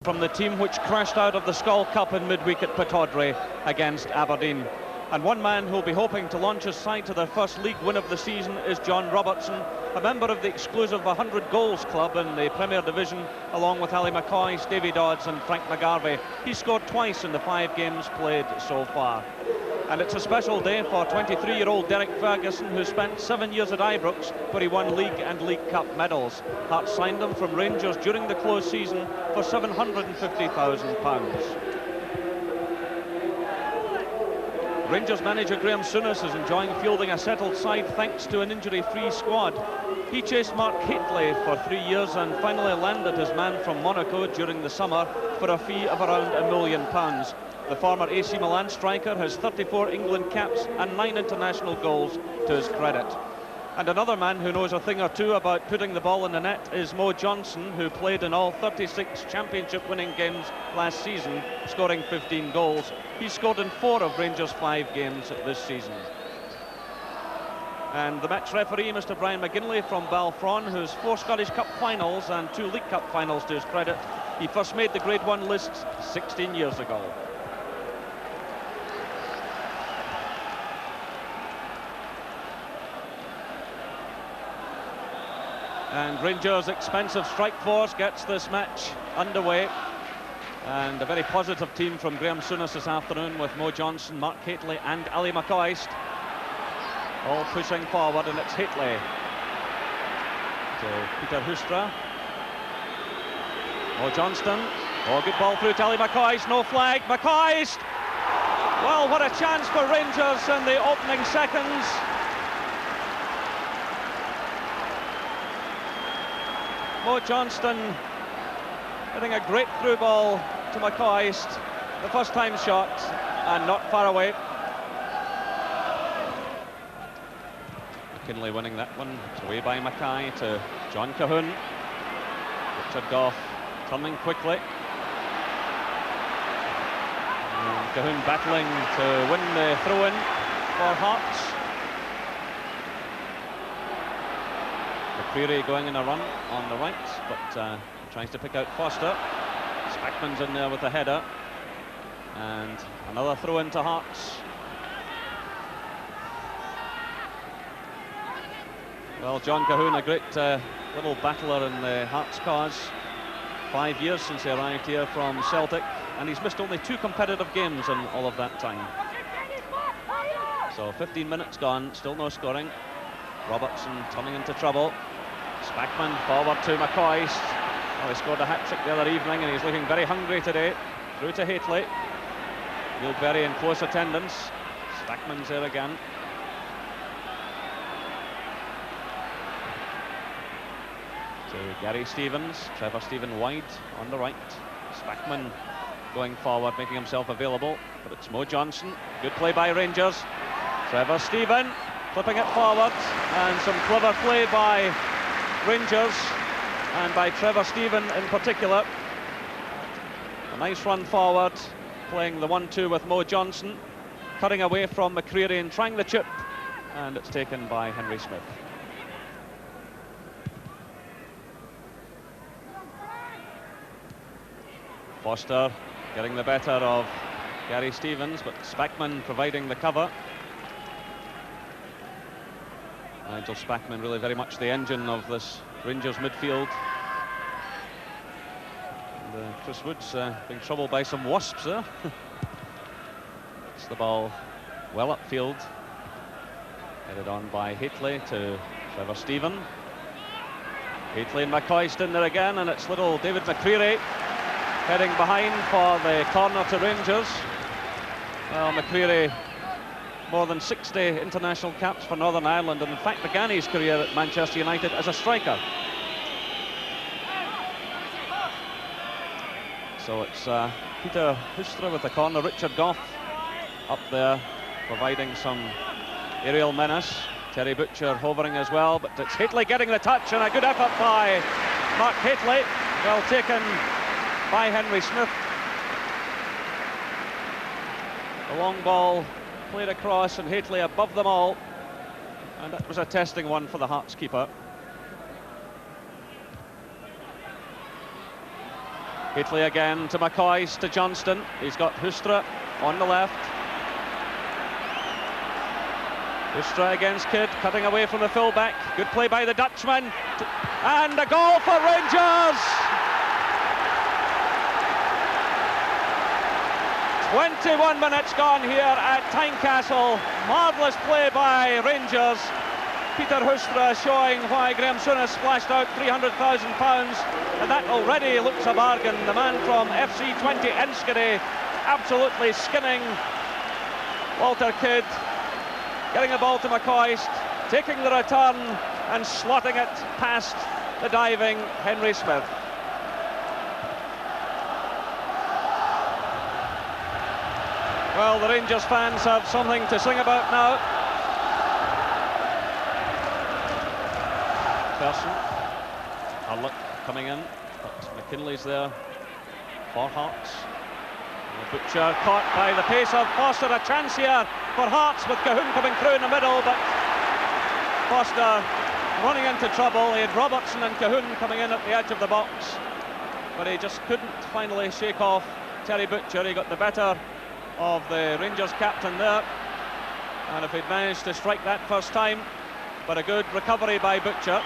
from the team which crashed out of the Skull Cup in midweek at Pittodrie against Aberdeen. And one man who'll be hoping to launch his side to their first league win of the season is John Robertson, a member of the exclusive 100 Goals Club in the Premier Division, along with Ali McCoy, Davy Dodds and Frank McGarvey. He scored twice in the 5 games played so far. And it's a special day for 23-year-old Derek Ferguson, who spent 7 years at Ibrox, where he won League and League Cup medals. Hearts signed him from Rangers during the close season for £750,000. Rangers manager Graham Souness is enjoying fielding a settled side thanks to an injury-free squad. He chased Mark Hateley for 3 years and finally landed his man from Monaco during the summer for a fee of around £1 million. The former AC Milan striker has 34 England caps and 9 international goals to his credit. And another man who knows a thing or two about putting the ball in the net is Mo Johnston, who played in all 36 championship-winning games last season, scoring 15 goals. He scored in 4 of Rangers' 5 games this season. And the match referee, Mr. Brian McGinley from Balfron, who has 4 Scottish Cup finals and 2 League Cup finals to his credit. He first made the Grade 1 list 16 years ago. And Rangers' expensive strike force gets this match underway. And a very positive team from Graham Souness this afternoon, with Mo Johnston, Mark Hateley and Ali McCoy all pushing forward, and it's Hateley to Peter Houstra. Mo Johnston, good ball through to Ali McCoy, no flag, McCoy! Well, what a chance for Rangers in the opening seconds. Mo Johnston hitting a great through ball to McCoy, the first time shot, and not far away. McKinley winning that one. It's away by Mackay to John Cahoon. Richard Goff turning quickly. And Cahoon battling to win the throw-in for Hearts. McCreary going in a run on the right, but tries to pick out Foster. Spackman's in there with a header, and another throw into Hearts. Well, John Cahoon, a great little battler in the Hearts cause. 5 years since he arrived here from Celtic, and he's missed only 2 competitive games in all of that time. So 15 minutes gone, still no scoring. Robertson turning into trouble. Spackman forward to McCoy. Well, he scored a hat-trick the other evening, and he's looking very hungry today. Through to Hateley. Neil Berry in close attendance. Spackman's there again. To Gary Stevens. Trevor Stephen wide on the right. Spackman going forward, making himself available, but it's Mo Johnston. Good play by Rangers. Trevor Stephen flipping it forward, and some clever play by Rangers, and by Trevor Stephen in particular. A nice run forward, playing the 1-2 with Mo Johnston, cutting away from McCreary and trying the chip, and it's taken by Henry Smith. Foster getting the better of Gary Stevens, but Spackman providing the cover. Nigel Spackman really very much the engine of this Rangers midfield. And, Chris Wood's being troubled by some wasps there. It's the ball well upfield. Headed on by Hateley to Trevor Stephen. Hateley and McCoy in there again, and it's little David McCreary heading behind for the corner to Rangers. Well, McCreary, more than 60 international caps for Northern Ireland, and in fact began his career at Manchester United as a striker. So it's Peter Houstra with the corner. Richard Goff up there providing some aerial menace. Terry Butcher hovering as well, but it's Hateley getting the touch, and a good effort by Mark Hateley. Well taken by Henry Smith. The long ball played across, and Hateley above them all, and that was a testing one for the Hearts keeper. Heatley again to McCoist, to Johnston. He's got Hustra on the left. Hustra against Kidd, cutting away from the fullback. Good play by the Dutchman. And a goal for Rangers! 21 minutes gone here at Tynecastle. Marvellous play by Rangers. Peter Hustra showing why Graham Souness splashed out £300,000, and that already looks a bargain. The man from FC 20 Enschede absolutely skinning Walter Kidd, getting the ball to McCoist, taking the return and slotting it past the diving Henry Smith. Well, the Rangers fans have something to sing about now. Person, Harlock coming in, but McKinley's there for Hearts. Butcher caught by the pace of Foster. A chance here for Hearts with Cahoon coming through in the middle, but Foster running into trouble. He had Robertson and Cahoon coming in at the edge of the box, but he just couldn't finally shake off Terry Butcher. He got the better of the Rangers captain there, and if he'd managed to strike that first time, but a good recovery by Butcher.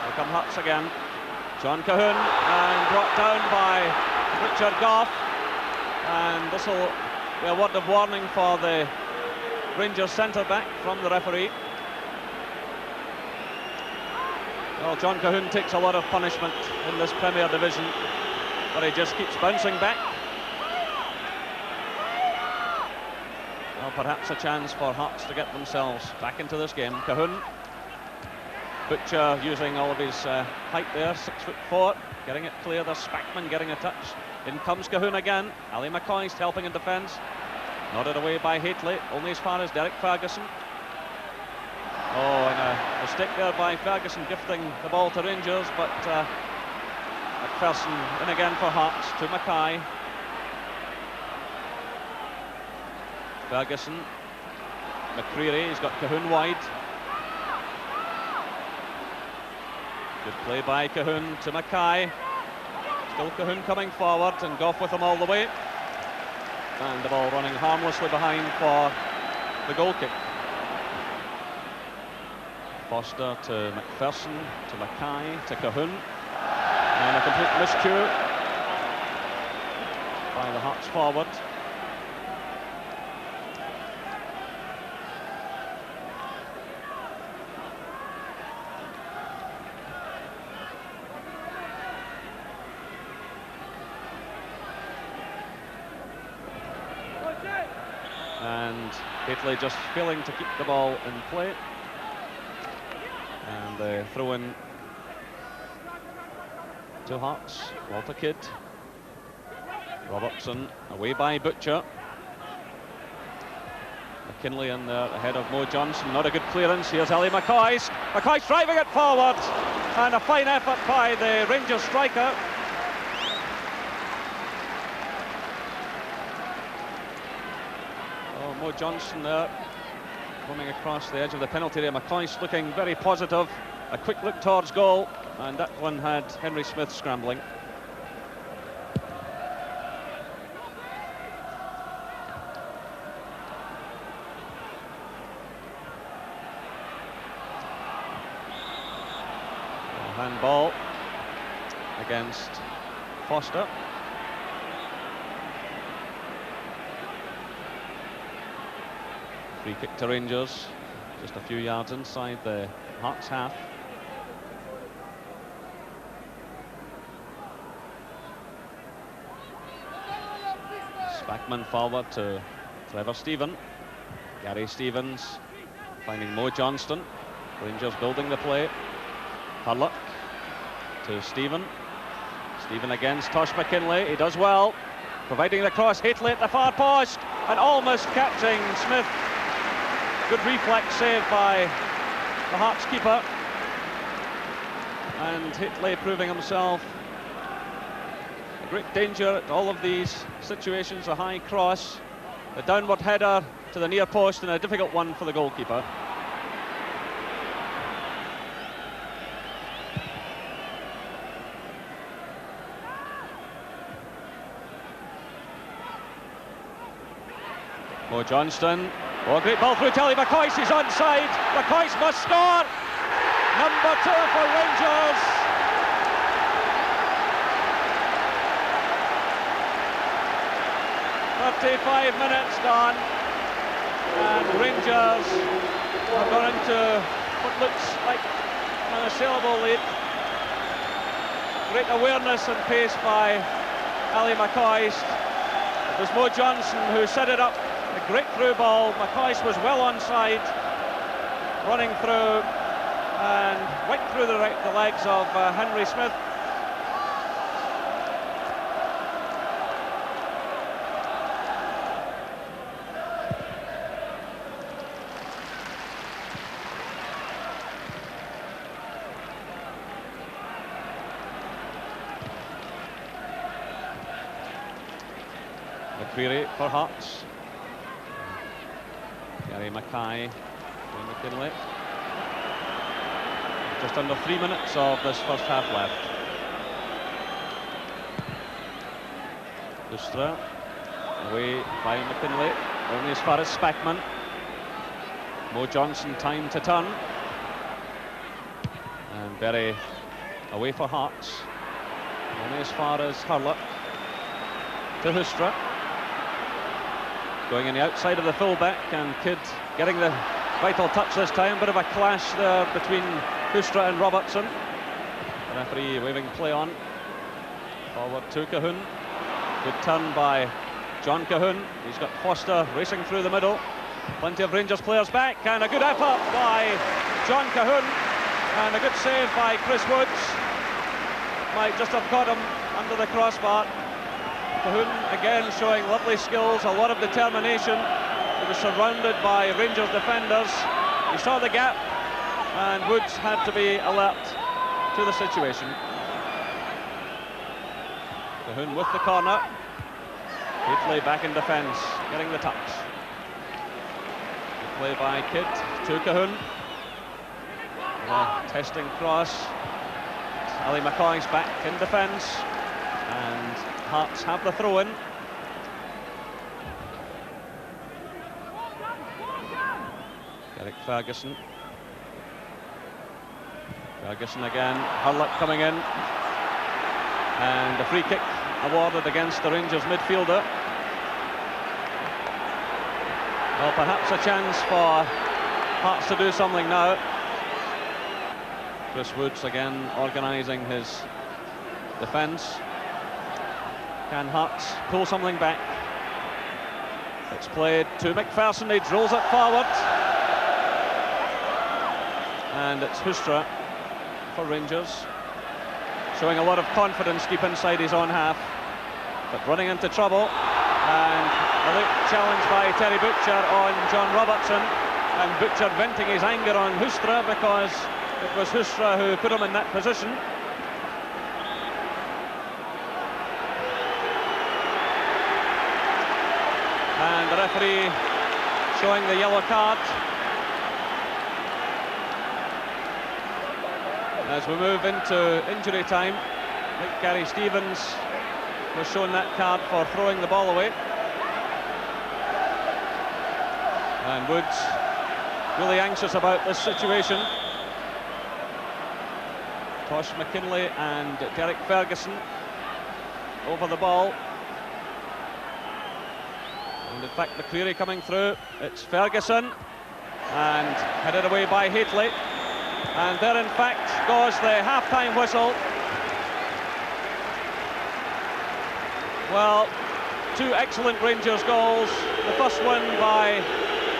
Here come Hearts again. John Cahoon, and brought down by Richard Goff, and this will be a word of warning for the Rangers centre-back from the referee. Well, John Cahoon takes a lot of punishment in this Premier Division, but he just keeps bouncing back. Well, perhaps a chance for Hearts to get themselves back into this game. Cahoon. Butcher using all of his height there, 6'4", getting it clear. There's Spackman getting a touch. In comes Cahoon again. Ali McCoist helping in defence. Nodded away by Heatley, only as far as Derek Ferguson. Oh, and a mistake there by Ferguson, gifting the ball to Rangers, but McPherson in again for Hearts, to Mackay. Ferguson, McCreary, he's got Cahoon wide. Good play by Cahoon to Mackay. Still Cahoon coming forward, and Goff with him all the way. And the ball running harmlessly behind for the goal kick. Foster to McPherson, to Mackay, to Cahoon. And a complete miscue by the Hearts forward. And Heatley just failing to keep the ball in play. And the throw in to Hearts. Walter Kidd. Robertson away by Butcher. McKinley in there ahead of Mo Johnson. Not a good clearance. Here's Ali McCoist. McCoist driving it forward. And a fine effort by the Rangers striker. Mo Johnson there, coming across the edge of the penalty area. McCoist looking very positive. A quick look towards goal, and that one had Henry Smith scrambling. Handball against Foster. Free kick to Rangers, just a few yards inside the Hearts half. Spackman forward to Trevor Stephen. Gary Stevens finding Mo Johnston. Rangers building the play. Harlock to Stephen. Stephen against Tosh McKinley. He does well, providing the cross. Heatley at the far post and almost catching Smith. Good reflex save by the Hearts keeper. And Heatley proving himself a great danger at all of these situations. A high cross, a downward header to the near post, and a difficult one for the goalkeeper. Oh, Johnston. Oh, great ball through Telly McCoist. He's onside. McCoist must score. Number 2 for Rangers. "35 minutes gone, and Rangers have gone into what looks like an unassailable lead. Great awareness and pace by Ali McCoist. It was Mo Johnson who set it up. A great through ball. McCoist was well onside, running through and right through the legs of Henry Smith. McCreary for Hearts. Gary Mackay doing McKinley. Just under 3 minutes of this first half left. Lustra away by McKinley, only as far as Spackman. Mo Johnson time to turn. And Berry away for Hearts, only as far as Hurlock. To Hustra. Going in the outside of the fullback, and Kidd getting the vital touch this time. Bit of a clash there between Hustra and Robertson. The referee waving play on. Forward to Cahoon. Good turn by John Cahoon. He's got Foster racing through the middle. Plenty of Rangers players back, and a good effort by John Cahoon, and a good save by Chris Woods. Might just have caught him under the crossbar. Cahoon again showing lovely skills, a lot of determination. He was surrounded by Rangers defenders. He saw the gap, and Woods had to be alert to the situation. Cahoon with the corner. Wheatley back in defence, getting the touch. Good play by Kidd to Cahoon. Testing cross. Ali McCoy's back in defence, and Hearts have the throw-in. Derek Ferguson. Ferguson again. Hurlock coming in. And a free kick awarded against the Rangers midfielder. Well, perhaps a chance for Hearts to do something now. Chris Woods again organising his defence. Can Hearts pull something back? It's played to McPherson. He drills it forward. And it's Hustra for Rangers. Showing a lot of confidence deep inside his own half, but running into trouble. And a late challenge by Terry Butcher on John Robertson. And Butcher venting his anger on Hustra because it was Hustra who put him in that position. And the referee showing the yellow card. As we move into injury time, I think Gary Stevens was shown that card for throwing the ball away. And Woods really anxious about this situation. Tosh McKinley and Derek Ferguson over the ball. And in fact, McCreary coming through. It's Ferguson, and headed away by Wheatley. And there, in fact, goes the half-time whistle. Well, two excellent Rangers goals. The first one by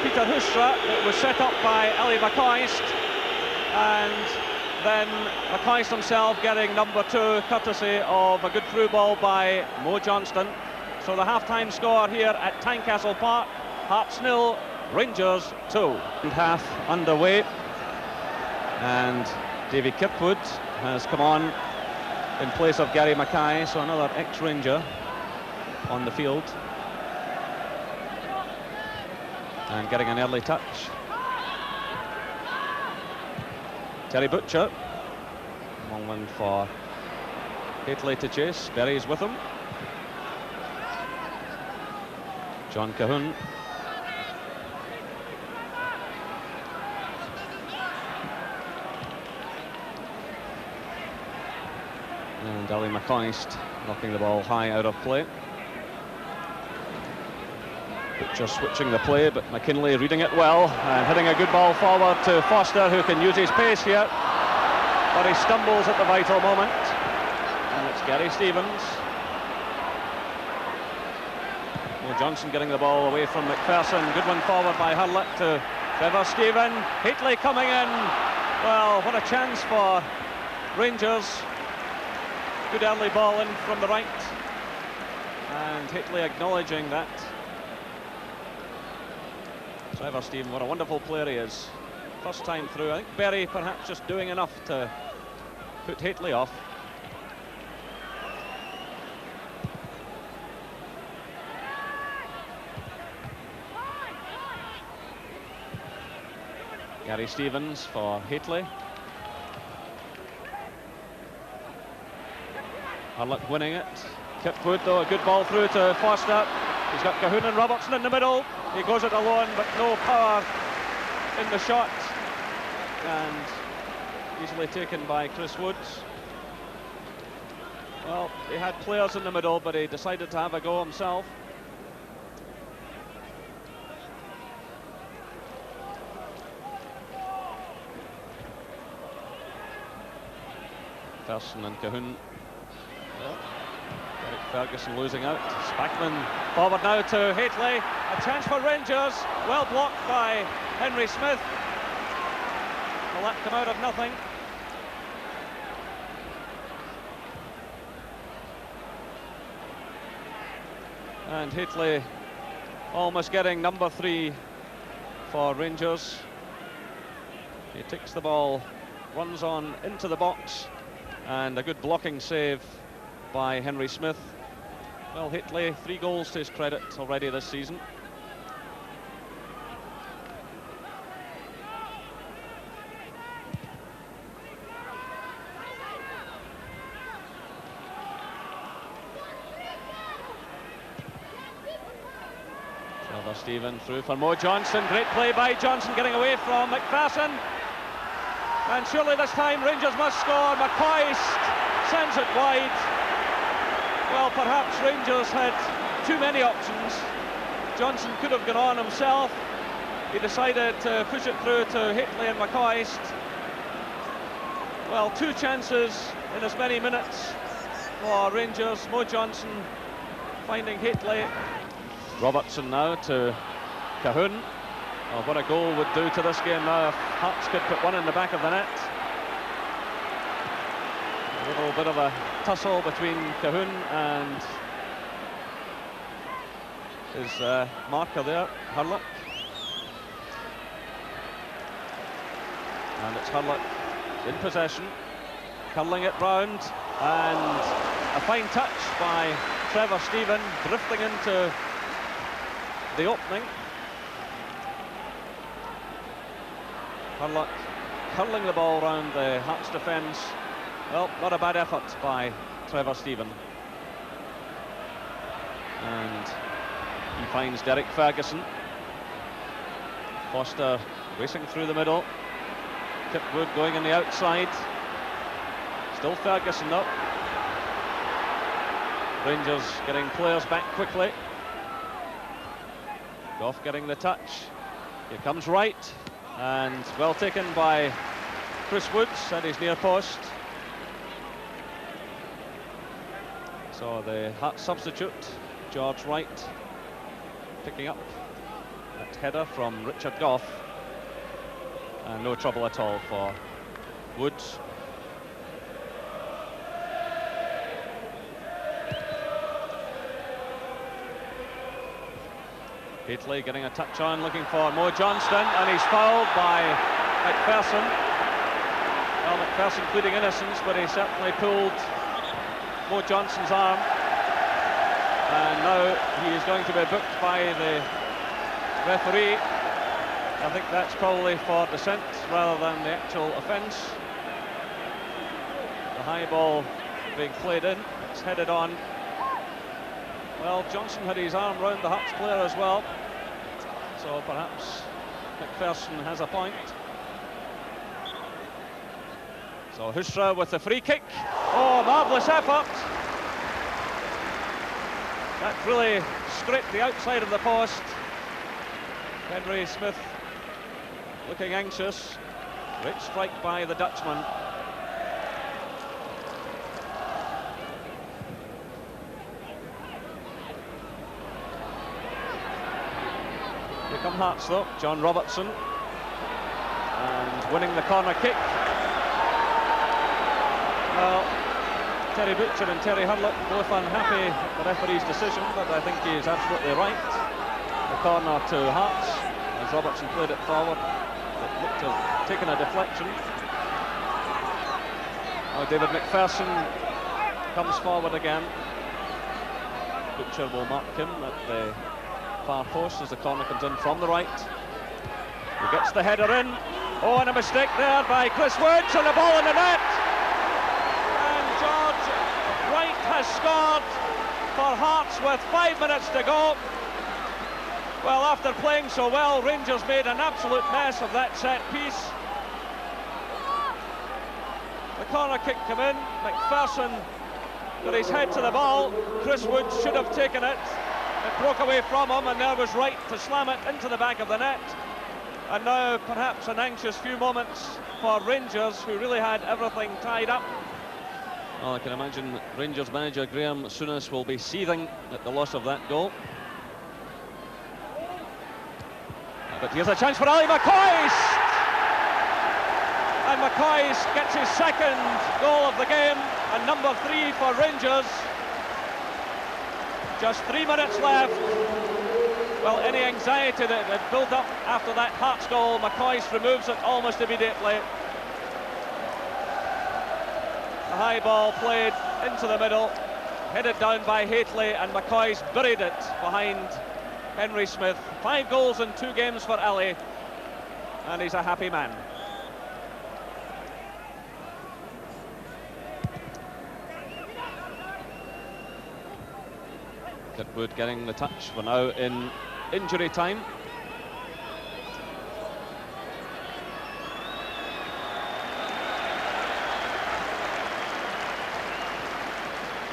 Peter Hustra. It was set up by Ali McCoist, and then McCoist himself getting number 2, courtesy of a good through ball by Mo Johnston. So the half-time score here at Tynecastle Park: Hearts 0, Rangers 2. And half underway, and Davy Kirkwood has come on in place of Gary Mackay, so another ex-Ranger on the field, and getting an early touch. Terry Butcher, long one for Wheatley to chase. Berry's with him. John Cahoon And Ali McCoist knocking the ball high out of play. Butcher switching the play, but McKinlay reading it well and hitting a good ball forward to Foster, who can use his pace here, but he stumbles at the vital moment. And it's Gary Stevens. Mo Johnson getting the ball away from McPherson. Good one forward by Hurlick to Trevor Stephen. Haitley coming in. Well, what a chance for Rangers. Good early ball in from the right, and Haitley acknowledging that. Trevor Stephen, what a wonderful player he is. First time through. I think Berry perhaps just doing enough to put Haitley off. Gary Stevens for Haitley. Hurlick winning it. Kipwood though, a good ball through to Foster. He's got Cahoon and Robertson in the middle. He goes it alone, but no power in the shot. And easily taken by Chris Woods. Well, he had players in the middle, but he decided to have a go himself. Ferguson and Cahoon. Derek Ferguson losing out. Spackman forward now to Haitley. A chance for Rangers. Well blocked by Henry Smith. Will that come out of nothing? And Haitley almost getting number 3 for Rangers. He takes the ball, runs on into the box, and a good blocking save by Henry Smith. Well, Haitley, 3 goals to his credit already this season. Trevor Stephen through for Mo Johnson. Great play by Johnson, getting away from McPherson. And surely this time Rangers must score. McCoist sends it wide. Well, perhaps Rangers had too many options. Johnson could have gone on himself. He decided to push it through to Haitley and McCoist. Well, 2 chances in as many minutes for Rangers. Mo Johnson finding Haitley. Robertson now to Cahoon. Oh, what a goal would do to this game now if Hearts could put one in the back of the net. A little bit of a tussle between Cahoon and his marker there, Hurlick. And it's Hurlick in possession, curling it round, and a fine touch by Trevor Stephen, drifting into the opening. Hurlick curling the ball round the Hearts defence. Well, not a bad effort by Trevor Stephen. And he finds Derek Ferguson. Foster racing through the middle. Kipwood going on the outside. Still Ferguson though. Rangers getting players back quickly. Goff getting the touch. Here comes Wright. And well taken by Chris Woods at his near post. So the Hearts substitute, George Wright, picking up that header from Richard Goff. And no trouble at all for Woods. Haitley getting a touch on, looking for Mo Johnston, and he's fouled by McPherson. Well, McPherson pleading innocence, but he certainly pulled Mo Johnston's arm. And now he is going to be booked by the referee. I think that's probably for dissent rather than the actual offence. The high ball being played in, it's headed on. Well, Johnson had his arm round the Hearts player as well, so perhaps McPherson has a point. So Husra with the free kick. Oh, marvellous effort. That really scraped the outside of the post. Henry Smith looking anxious. Great strike by the Dutchman. Here come Hearts though, John Robertson. And winning the corner kick. Well, Terry Butcher and Terry Hurlock both unhappy at the referee's decision, but I think he is absolutely right. The corner to Hearts, as Robertson played it forward. It looked to have taken a deflection. Now David McPherson comes forward again. Butcher will mark him at the far post as the corner comes in from the right. He gets the header in. Oh, and a mistake there by Chris Woods, and the ball in the net. And George Wright has scored for Hearts with 5 minutes to go. Well, after playing so well, Rangers made an absolute mess of that set piece. The corner kick came in. McPherson got his head to the ball. Chris Woods should have taken it. It broke away from him, and there was Wright to slam it into the back of the net. And now perhaps an anxious few moments for Rangers, who really had everything tied up. Well, I can imagine Rangers manager Graham Souness will be seething at the loss of that goal. But here's a chance for Ali McCoist! And McCoist gets his second goal of the game, and number 3 for Rangers. Just 3 minutes left. Well, any anxiety that had built up after that Hearts goal, McCoist removes it almost immediately. The high ball played into the middle, headed down by Hateley, and McCoist buried it behind Henry Smith. 5 goals in 2 games for Ali, and he's a happy man. Kirkwood getting the touch. We're now in injury time.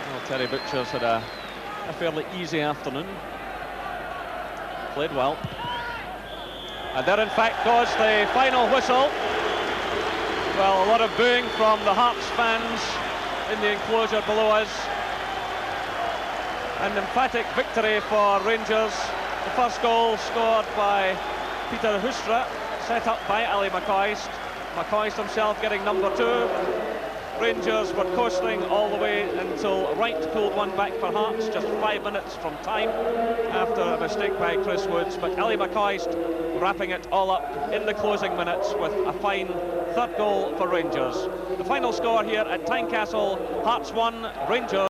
Well, Terry Butcher's had a fairly easy afternoon. Played well. And there in fact goes the final whistle. Well, a lot of booing from the Hearts fans in the enclosure below us. An emphatic victory for Rangers. The first goal scored by Peter Husra, set up by Ali McCoist. McCoist himself getting number 2. Rangers were coasting all the way until Wright pulled one back for Hearts, just 5 minutes from time after a mistake by Chris Woods. But Ali McCoist wrapping it all up in the closing minutes with a fine third goal for Rangers. The final score here at Tynecastle, Hearts 1, Rangers